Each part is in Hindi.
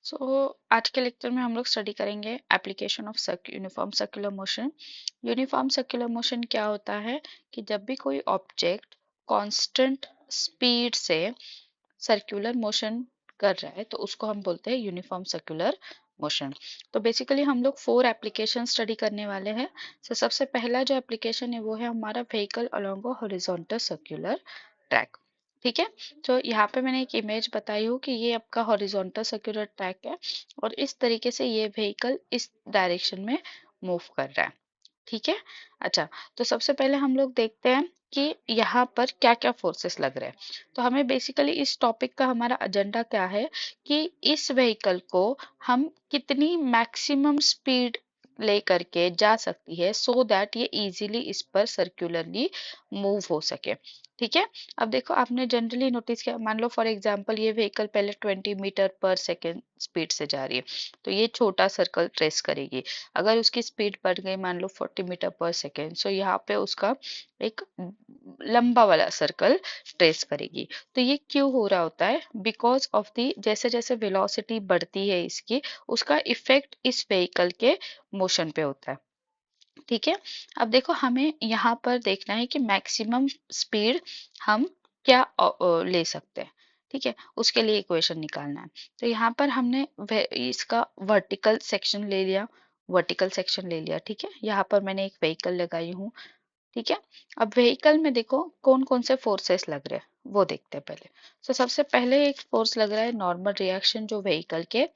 सो आज के लेक्चर में हम लोग स्टडी करेंगे application of uniform circular motion. Uniform circular motion क्या होता है कि जब भी कोई ऑब्जेक्ट कांस्टेंट स्पीड से सर्कुलर मोशन कर रहा है तो उसको हम बोलते हैं यूनिफॉर्म सर्कुलर मोशन। तो बेसिकली हम लोग 4 एप्लीकेशन स्टडी करने वाले हैं। सबसे पहला जो एप्लीकेशन है वो है हमारा vehicle along horizontal circular track. ठीक है। तो यहाँ पे मैंने एक इमेज बताई हूँ कि ये आपका हॉरिजॉन्टल सर्कुलर ट्रैक है और इस तरीके से ये व्हीकल इस डायरेक्शन में मूव कर रहा है। ठीक है। अच्छा, तो सबसे पहले हम लोग देखते हैं कि यहाँ पर क्या क्या फोर्सेस लग रहे हैं। तो हमें बेसिकली इस टॉपिक का हमारा एजेंडा क्या है कि इस व्हीकल को हम कितनी मैक्सिमम स्पीड ले करके जा सकती है सो दैट ये इजीली इस पर सर्कुलरली मूव हो सके। ठीक है। अब देखो आपने जनरली नोटिस किया, मान लो फॉर एग्जांपल ये व्हीकल पहले 20 मीटर पर सेकेंड स्पीड से जा रही है तो ये छोटा सर्कल ट्रेस करेगी। अगर उसकी स्पीड बढ़ गई मान लो 40 मीटर पर सेकेंड, सो यहाँ पे उसका एक लंबा वाला सर्कल ट्रेस करेगी। तो ये क्यों हो रहा होता है? बिकॉज ऑफ दी जैसे जैसे वेलोसिटी बढ़ती है इसकी, उसका इफेक्ट इस व्हीकल के मोशन पे होता है। ठीक है। अब देखो हमें यहाँ पर देखना है कि मैक्सिमम स्पीड हम क्या ले सकते हैं। ठीक है, उसके लिए इक्वेशन निकालना है। तो यहाँ पर हमने इसका वर्टिकल सेक्शन ले लिया। ठीक है, यहाँ पर मैंने एक व्हीकल लगाई हूँ। ठीक है। अब व्हीकल में देखो कौन कौन से फोर्सेस लग रहे हैं वो देखते हैं पहले। सबसे पहले एक फोर्स लग रहा है नॉर्मल रिएक्शन, जो व्हीकल के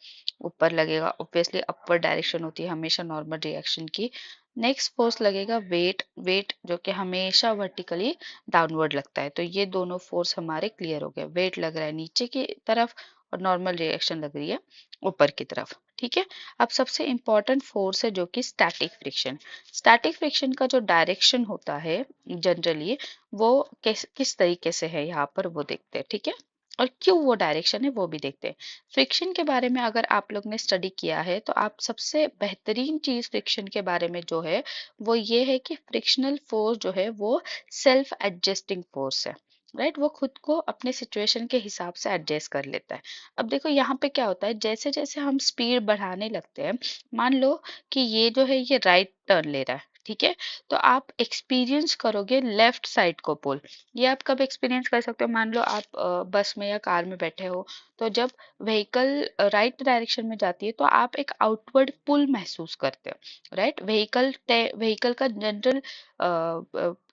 ऊपर लगेगा। ऑब्वियसली अपवर्ड डायरेक्शन होती है हमेशा नॉर्मल रिएक्शन की। नेक्स्ट फोर्स लगेगा वेट जो कि हमेशा वर्टिकली डाउनवर्ड लगता है। तो ये दोनों फोर्स हमारे क्लियर हो गए। वेट लग रहा है नीचे की तरफ और नॉर्मल रिएक्शन लग रही है ऊपर की तरफ। ठीक है। अब सबसे इंपॉर्टेंट फोर्स है जो कि स्टैटिक फ्रिक्शन। स्टैटिक फ्रिक्शन का जो डायरेक्शन होता है जनरली वो किस तरीके से है यहाँ पर वो देखते हैं। ठीक है, और क्यों वो डायरेक्शन है वो भी देखते हैं। फ्रिक्शन के बारे में अगर आप लोग ने स्टडी किया है तो आप सबसे बेहतरीन चीज फ्रिक्शन के बारे में जो है वो ये है कि फ्रिक्शनल फोर्स जो है वो सेल्फ एडजस्टिंग फोर्स है। राइट, वो खुद को अपने सिचुएशन के हिसाब से एडजस्ट कर लेता है। अब देखो यहाँ पे क्या होता है, जैसे जैसे हम स्पीड बढ़ाने लगते हैं, मान लो कि ये जो है ये राइट टर्न ले रहा है। ठीक है, तो आप एक्सपीरियंस करोगे लेफ्ट साइड को पुल। ये आप कब एक्सपीरियंस कर सकते हो? मान लो आप बस में या कार में बैठे हो, तो जब व्हीकल राइट डायरेक्शन में जाती है तो आप एक आउटवर्ड पुल महसूस करते हो। राइट, व्हीकल का जनरल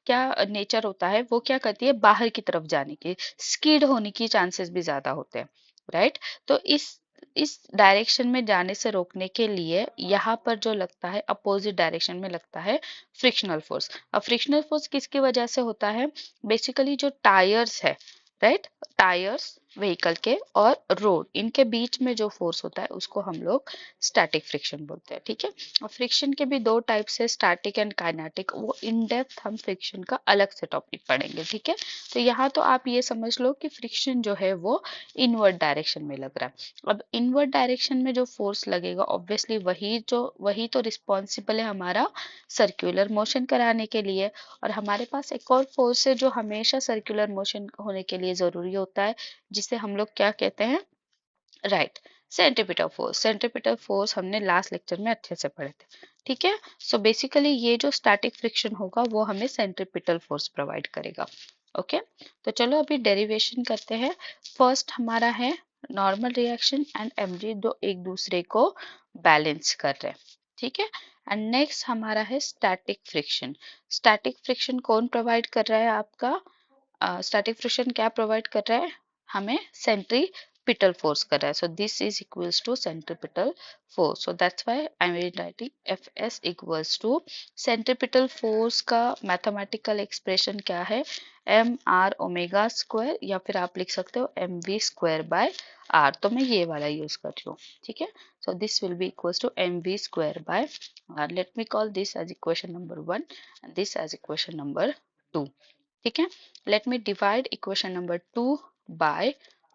क्या नेचर होता है, वो क्या करती है बाहर की तरफ जाने की, स्किड होने की चांसेस भी ज्यादा होते हैं। राइट, तो इस डायरेक्शन में जाने से रोकने के लिए यहाँ पर जो लगता है अपोजिट डायरेक्शन में लगता है फ्रिक्शनल फोर्स। अब फ्रिक्शनल फोर्स किसकी वजह से होता है? बेसिकली जो टायर्स है, राइट, टायर्स व्हीकल के और रोड, इनके बीच में जो फोर्स होता है उसको हम लोग स्टैटिक फ्रिक्शन बोलते हैं। ठीक है, और फ्रिक्शन के भी दो टाइप्स है, स्टैटिक एंड काइनेटिक। वो इन डेप्थ हम फ्रिक्शन का अलग से टॉपिक पढ़ेंगे। ठीक है, तो यहाँ तो आप ये समझ लो कि फ्रिक्शन जो है वो इनवर्ड डायरेक्शन में लग रहा है। अब इनवर्ड डायरेक्शन में जो फोर्स लगेगा ऑब्वियसली वही तो रिस्पॉन्सिबल है हमारा सर्कुलर मोशन कराने के लिए। और हमारे पास एक और फोर्स है जो हमेशा सर्कुलर मोशन होने के लिए जरूरी होता है, जिसे हम लोग क्या कहते हैं? Right, centripetal force. Centripetal force हमने लास्ट लेक्चर में अच्छे से पढ़े थे। ठीक है, सो बेसिकली ये जो स्टैटिक फ्रिक्शन होगा वो हमें सेंट्रीपिटल फोर्स प्रोवाइड करेगा। ओके, तो चलो अभी डेरिवेशन करते हैं। फर्स्ट हमारा है नॉर्मल रिएक्शन एंड एमजी, जो एक दूसरे को बैलेंस कर रहे हैं। ठीक है, एंड नेक्स्ट हमारा है स्टैटिक फ्रिक्शन। स्टैटिक फ्रिक्शन कौन प्रोवाइड कर रहा है आपका? स्टैटिक फ्रिक्शन क्या प्रोवाइड कर रहा है हमें? सेंट्रीपिटल फोर्स कर रहा है। So this is equals to centripetal force. So that's why I am writing F S equals to centripetal force का मैथमेटिकल एक्सप्रेशन क्या है? एम आर ओमेगा स्क्वायर, या फिर आप लिख सकते हो M V square by R. तो मैं ये वाला यूज कर रही हूँ। ठीक है, so this will be equals to M V square by R. Let me call this as equation number 1 and this as equation number 2। ठीक है, let me divide equation number 2 by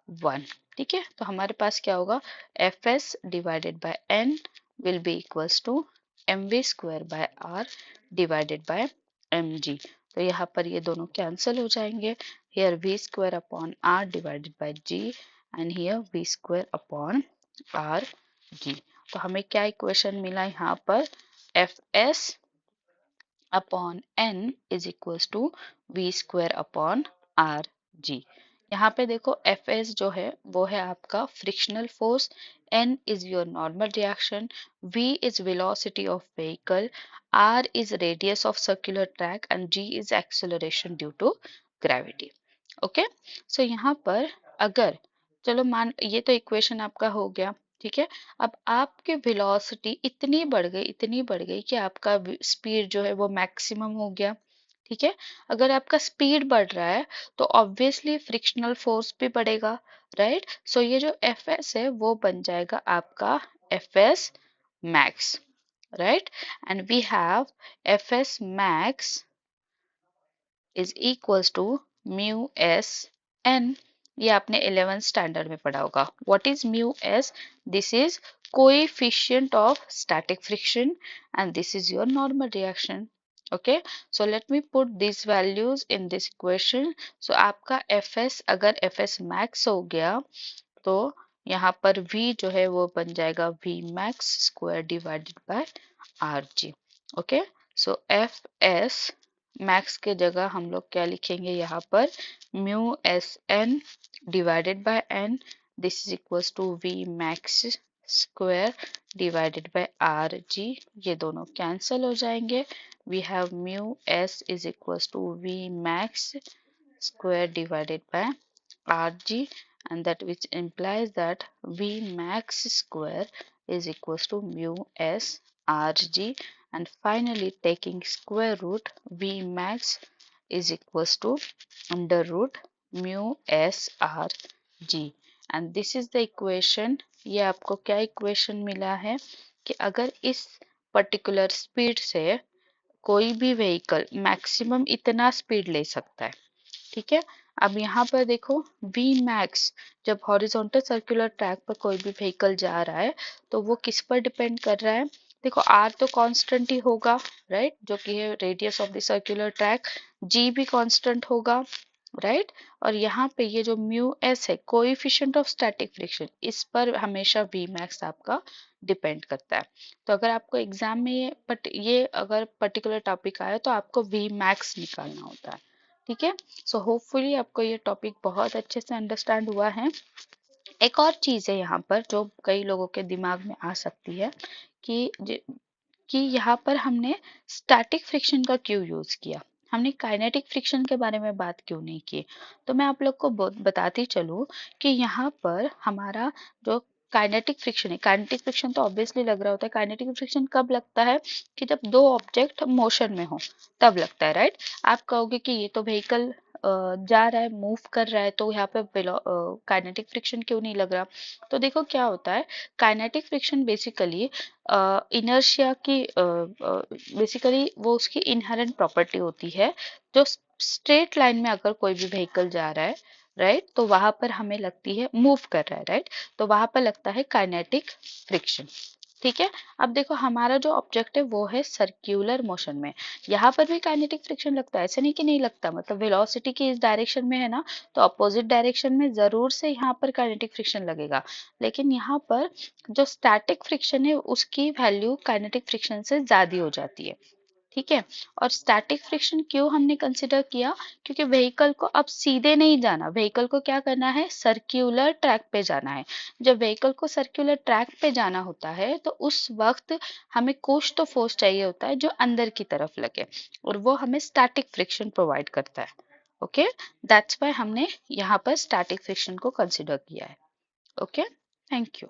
1। ठीक है, तो हमारे पास क्या होगा? F S divided by N will be equals to M V square by R divided by M G. तो यहाँ पर ये दोनों कैंसिल हो जाएंगे। Here V square upon R divided by G and here V square upon R G. तो हमें क्या इक्वेशन मिला यहाँ पर, F S upon N is equals to V square upon R G. यहाँ पे देखो एफ एस जो है वो है आपका frictional force, N is your normal reaction, V is velocity of vehicle, R is radius of circular track and G is acceleration due to gravity. Okay, so यहाँ पर अगर, चलो मान, ये तो इक्वेशन आपका हो गया, ठीक है। अब आपकी वेलोसिटी इतनी बढ़ गई कि आपका स्पीड जो है वो मैक्सिमम हो गया, ठीक है। अगर आपका स्पीड बढ़ रहा है तो ऑब्वियसली फ्रिक्शनल फोर्स भी बढ़ेगा, राइट। सो ये जो एफ एस है वो बन जाएगा आपका F S max, right. And we have F S max is equals to mu S N. ये आपने 11th स्टैंडर्ड में पढ़ा होगा। What is mu S? This is coefficient of static friction and this is your normal reaction. Okay, so let me put these values in this equation. So आपका fs अगर fs max हो गया तो यहाँ पर v जो है वो बन जाएगा v max square divided by R G. Okay, so F S max के जगह हम लोग क्या लिखेंगे यहाँ पर, mu S N divided by N, this is equals to V max square divided by R G. ये दोनों कैंसल हो जाएंगे। We have mu S is equals to V max square divided by rg, and that which implies that v max square is equals to mu s rg, and finally taking square root, v max is equals to under root mu s r g, and this is the equation। ये आपको क्या इक्वेशन मिला है कि अगर इस पर्टिकुलर स्पीड से कोई भी व्हीकल मैक्सिमम इतना स्पीड ले सकता है, ठीक है। अब यहाँ पर देखो V max, जब हॉरिजॉन्टल सर्कुलर ट्रैक पर कोई भी व्हीकल जा रहा है तो वो किस पर डिपेंड कर रहा है, देखो R तो कांस्टेंट ही होगा, राइट, जो कि है radius of the circular track, G भी कांस्टेंट होगा, राइट। और यहाँ पे ये जो म्यू एस है कोएफिशिएंट ऑफ स्टैटिक फ्रिक्शन, इस पर हमेशा V max आपका डिपेंड करता है। तो अगर आपको एग्जाम में ये अगर पर्टिकुलर टॉपिक आया तो आपको V max निकालना होता है, ठीक है। सो होपफुली आपको ये टॉपिक बहुत अच्छे से अंडरस्टैंड हुआ है। एक और चीज है यहाँ पर जो कई लोगों के दिमाग में आ सकती है कि कि यहाँ पर हमने स्टैटिक फ्रिक्शन का क्यों यूज किया, हमने काइनेटिक फ्रिक्शन के बारे में बात क्यों नहीं की। तो मैं आप लोग को बताती चलूँ कि यहाँ पर हमारा जो काइनेटिक फ्रिक्शन है, काइनेटिक फ्रिक्शन तो ऑब्वियसली लग रहा होता है, काइनेटिक फ्रिक्शन कब लगता है कि जब दो ऑब्जेक्ट मोशन में हो तब लगता है, राइट। आप कहोगे कि ये तो व्हीकल जा रहा है, मूव कर रहा है, तो यहाँ पे काइनेटिक फ्रिक्शन क्यों नहीं लग रहा। तो देखो क्या होता है, काइनेटिक फ्रिक्शन बेसिकली इनर्शिया की बेसिकली वो उसकी इनहेरेंट प्रॉपर्टी होती है, जो स्ट्रेट लाइन में अगर कोई भी व्हीकल जा रहा है, राइट, तो वहां पर हमें लगती है, मूव कर रहा है, राइट, तो वहां पर लगता है काइनेटिक फ्रिक्शन, ठीक है। अब देखो हमारा जो ऑब्जेक्ट है वो है सर्क्यूलर मोशन में, यहाँ पर भी काइनेटिक फ्रिक्शन लगता है, ऐसा नहीं कि नहीं लगता, मतलब वेलोसिटी की इस डायरेक्शन में है ना, तो अपोजिट डायरेक्शन में जरूर से यहाँ पर काइनेटिक फ्रिक्शन लगेगा। लेकिन यहाँ पर जो स्टैटिक फ्रिक्शन है उसकी वैल्यू काइनेटिक फ्रिक्शन से ज्यादा हो जाती है, ठीक है। और स्टैटिक फ्रिक्शन क्यों हमने कंसिडर किया, क्योंकि व्हीकल को अब सीधे नहीं जाना, व्हीकल को क्या करना है, सर्क्यूलर ट्रैक पे जाना है। जब व्हीकल को सर्क्यूलर ट्रैक पे जाना होता है तो उस वक्त हमें कुछ तो फोर्स चाहिए होता है जो अंदर की तरफ लगे, और वो हमें स्टैटिक फ्रिक्शन प्रोवाइड करता है। ओके, दैट्स वाई हमने यहाँ पर स्टैटिक फ्रिक्शन को कंसिडर किया है। Okay, thank you.